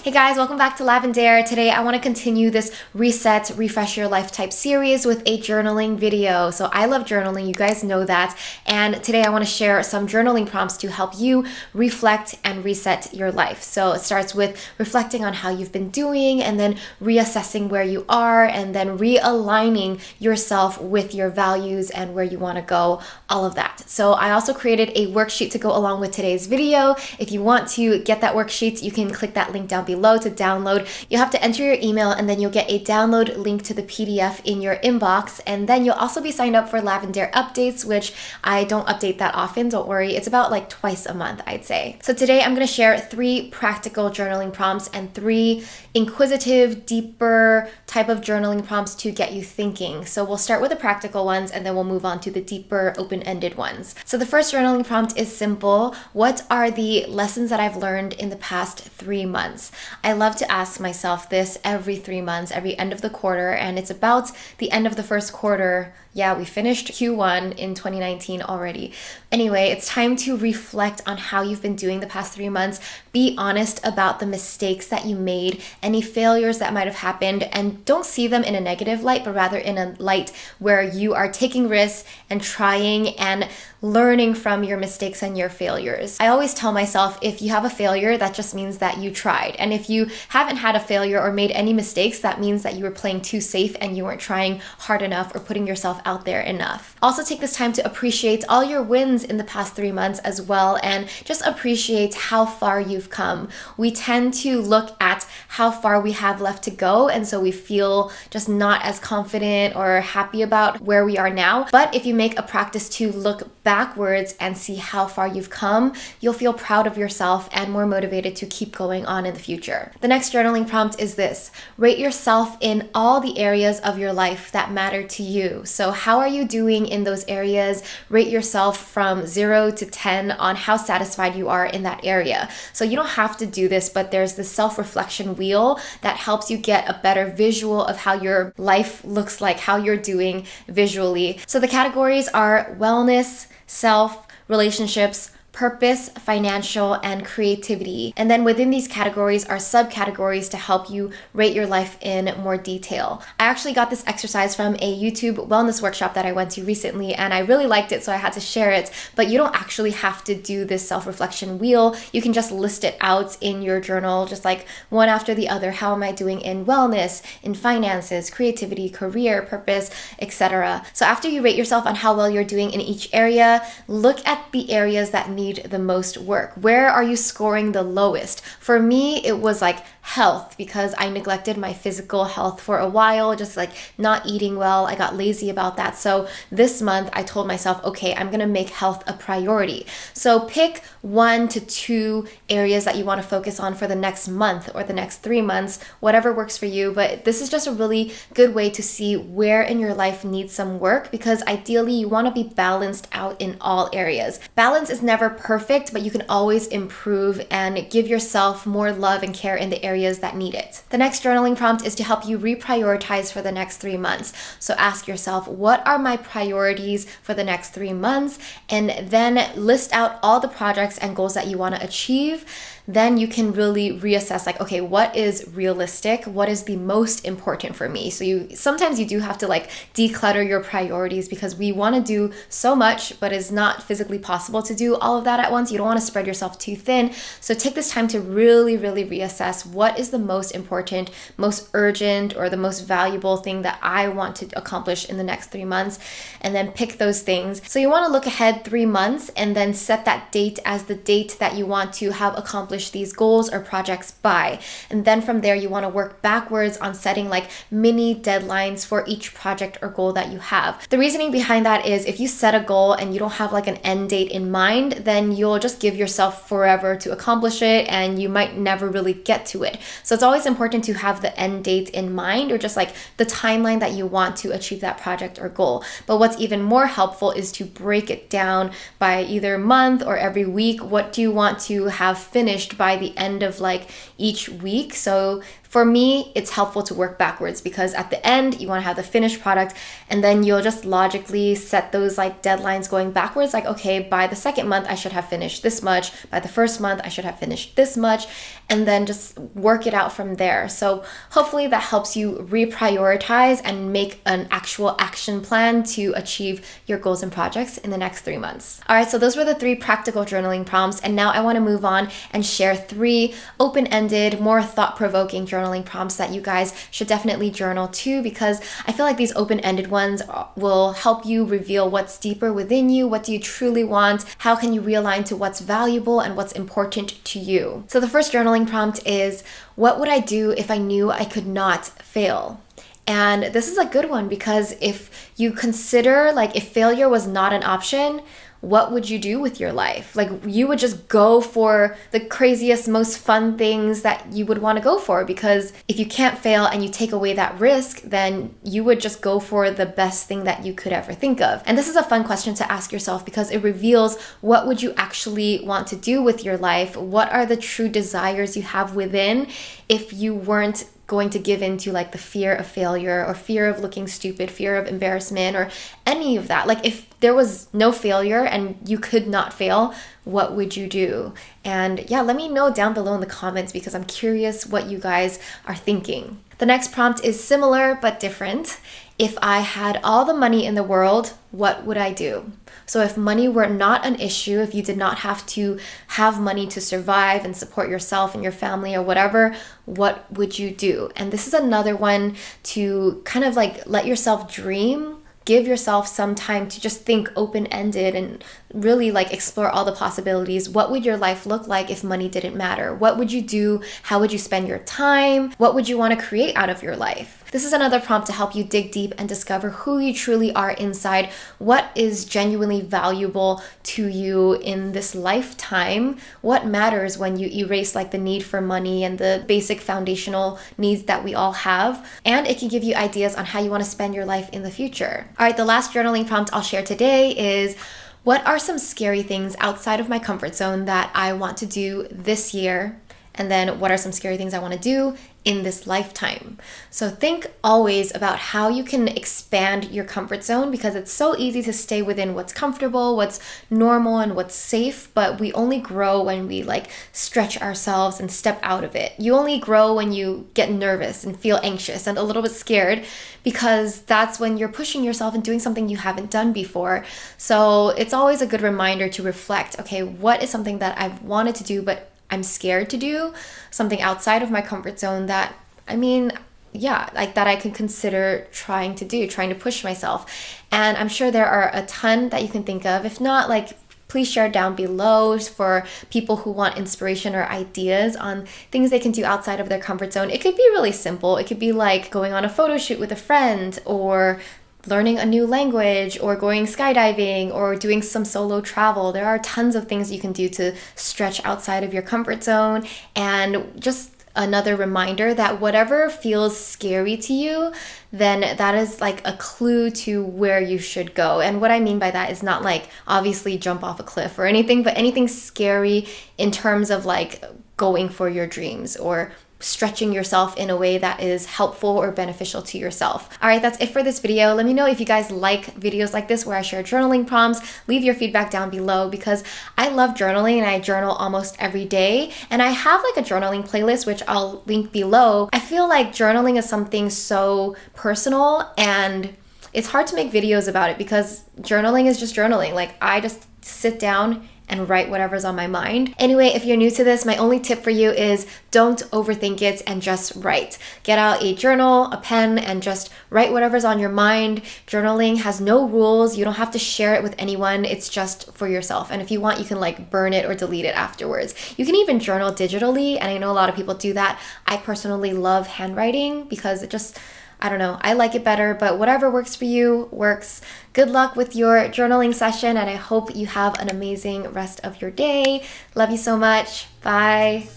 Hey guys, welcome back to Lavendaire. Today I want to continue this reset, refresh your life type series with a journaling video. So I love journaling, you guys know that. And today I want to share some journaling prompts to help you reflect and reset your life. So it starts with reflecting on how you've been doing and then reassessing where you are and then realigning yourself with your values and where you want to go, all of that. So I also created a worksheet to go along with today's video. If you want to get that worksheet, you can click that link down below to download. You have to enter your email and then you'll get a download link to the PDF in your inbox. And then you'll also be signed up for Lavendaire updates, which I don't update that often, don't worry. It's about like twice a month, I'd say. So today I'm going to share 3 practical journaling prompts and 3 inquisitive, deeper type of journaling prompts to get you thinking. So we'll start with the practical ones and then we'll move on to the deeper, open-ended ones. So the first journaling prompt is simple. What are the lessons that I've learned in the past 3 months? I love to ask myself this every 3 months, every end of the quarter, and it's about the end of the first quarter. Yeah, we finished Q1 in 2019 already. Anyway, it's time to reflect on how you've been doing the past 3 months. Be honest about the mistakes that you made, any failures that might have happened, and don't see them in a negative light, but rather in a light where you are taking risks and trying and learning from your mistakes and your failures. I always tell myself, if you have a failure, that just means that you tried. And if you haven't had a failure or made any mistakes, that means that you were playing too safe and you weren't trying hard enough or putting yourself out there enough. Also take this time to appreciate all your wins in the past 3 months as well, and just appreciate how far you've come. We tend to look at how far we have left to go, and so we feel just not as confident or happy about where we are now. But if you make a practice to look backwards and see how far you've come, you'll feel proud of yourself and more motivated to keep going on in the future. The next journaling prompt is this: rate yourself in all the areas of your life that matter to you. So how are you doing in those areas? Rate yourself from 0 to 10 on how satisfied you are in that area. So you don't have to do this, but there's this self-reflection wheel that helps you get a better visual of how your life looks like, how you're doing visually. So the categories are wellness, self, relationships, purpose, financial, and creativity. And then within these categories are subcategories to help you rate your life in more detail. I actually got this exercise from a YouTube wellness workshop that I went to recently, and I really liked it, so I had to share it. But you don't actually have to do this self-reflection wheel. You can just list it out in your journal, just like one after the other. How am I doing in wellness, in finances, creativity, career, purpose, etc. So after you rate yourself on how well you're doing in each area, look at the areas that need the most work. Where are you scoring the lowest? For me, it was like health, because I neglected my physical health for a while, just like not eating well. I got lazy about that. So this month I told myself, okay, I'm gonna make health a priority. So pick 1 to 2 areas that you want to focus on for the next month or the next 3 months, whatever works for you. But this is just a really good way to see where in your life needs some work, because ideally you want to be balanced out in all areas. Balance is never perfect, but you can always improve and give yourself more love and care in the areas that need it. The next journaling prompt is to help you reprioritize for the next 3 months. So ask yourself, what are my priorities for the next 3 months? And then list out all the projects and goals that you want to achieve. Then you can really reassess, like, okay, what is realistic? What is the most important for me? So sometimes you do have to like declutter your priorities, because we want to do so much, but it's not physically possible to do all of that at once. You don't want to spread yourself too thin. So take this time to really, really reassess what is the most important, most urgent, or the most valuable thing that I want to accomplish in the next 3 months, and then pick those things. So you want to look ahead 3 months and then set that date as the date that you want to have accomplished these goals or projects by. And then from there, you want to work backwards on setting like mini deadlines for each project or goal that you have. The reasoning behind that is, if you set a goal and you don't have like an end date in mind, then you'll just give yourself forever to accomplish it and you might never really get to it. So it's always important to have the end date in mind, or just like the timeline that you want to achieve that project or goal. But what's even more helpful is to break it down by either month or every week. What do you want to have finished by the end of like each week? So For me, it's helpful to work backwards because at the end, you want to have the finished product, and then you'll just logically set those like deadlines going backwards. Like, okay, by the second month, I should have finished this much. By the first month, I should have finished this much, and then just work it out from there. So hopefully that helps you reprioritize and make an actual action plan to achieve your goals and projects in the next 3 months. All right, so those were the 3 practical journaling prompts, and now I want to move on and share 3 open-ended, more thought-provoking journaling prompts that you guys should definitely journal too, because I feel like these open-ended ones will help you reveal what's deeper within you. What do you truly want? How can you realign to what's valuable and what's important to you? So the first journaling prompt is, what would I do if I knew I could not fail? And this is a good one because if you consider, like, if failure was not an option, what would you do with your life? Like, you would just go for the craziest, most fun things that you would want to go for, because if you can't fail and you take away that risk, then you would just go for the best thing that you could ever think of. And this is a fun question to ask yourself because it reveals what would you actually want to do with your life? What are the true desires you have within if you weren't going to give into like the fear of failure or fear of looking stupid, fear of embarrassment, or any of that? Like, if there was no failure and you could not fail, what would you do? And yeah, let me know down below in the comments because I'm curious what you guys are thinking. The next prompt is similar but different. If I had all the money in the world, what would I do? So if money were not an issue, if you did not have to have money to survive and support yourself and your family or whatever, what would you do? And this is another one to kind of like let yourself dream. Give yourself some time to just think open-ended and really like explore all the possibilities. What would your life look like if money didn't matter? What would you do? How would you spend your time? What would you want to create out of your life? This is another prompt to help you dig deep and discover who you truly are inside. What is genuinely valuable to you in this lifetime? What matters when you erase like the need for money and the basic foundational needs that we all have? And it can give you ideas on how you want to spend your life in the future. All right, the last journaling prompt I'll share today is, what are some scary things outside of my comfort zone that I want to do this year? And then what are some scary things I want to do in this lifetime? So think always about how you can expand your comfort zone, because it's so easy to stay within what's comfortable, what's normal, and what's safe, but we only grow when we like stretch ourselves and step out of it. You only grow when you get nervous and feel anxious and a little bit scared, because that's when you're pushing yourself and doing something you haven't done before. So it's always a good reminder to reflect, okay, what is something that I've wanted to do but I'm scared to do, something outside of my comfort zone that, like that I could consider trying to push myself. And I'm sure there are a ton that you can think of. If not, like, please share down below for people who want inspiration or ideas on things they can do outside of their comfort zone. It could be really simple. It could be like going on a photo shoot with a friend, or learning a new language, or going skydiving, or doing some solo travel. There are tons of things you can do to stretch outside of your comfort zone. And just another reminder that whatever feels scary to you, then that is like a clue to where you should go. And what I mean by that is not like obviously jump off a cliff or anything, but anything scary in terms of like going for your dreams or stretching yourself in a way that is helpful or beneficial to yourself. All right, that's it for this video. Let me know if you guys like videos like this where I share journaling prompts. Leave your feedback down below, because I love journaling and I journal almost every day. And I have like a journaling playlist, which I'll link below. I feel like journaling is something so personal, and it's hard to make videos about it because journaling is just journaling. Like, I just sit down and write whatever's on my mind. Anyway, if you're new to this, my only tip for you is don't overthink it and just write. Get out a journal, a pen, and just write whatever's on your mind. Journaling has no rules. You don't have to share it with anyone. It's just for yourself. And if you want, you can like burn it or delete it afterwards. You can even journal digitally, and I know a lot of people do that. I personally love handwriting because it just, I don't know, I like it better, but whatever works for you works. Good luck with your journaling session, and I hope you have an amazing rest of your day. Love you so much. Bye.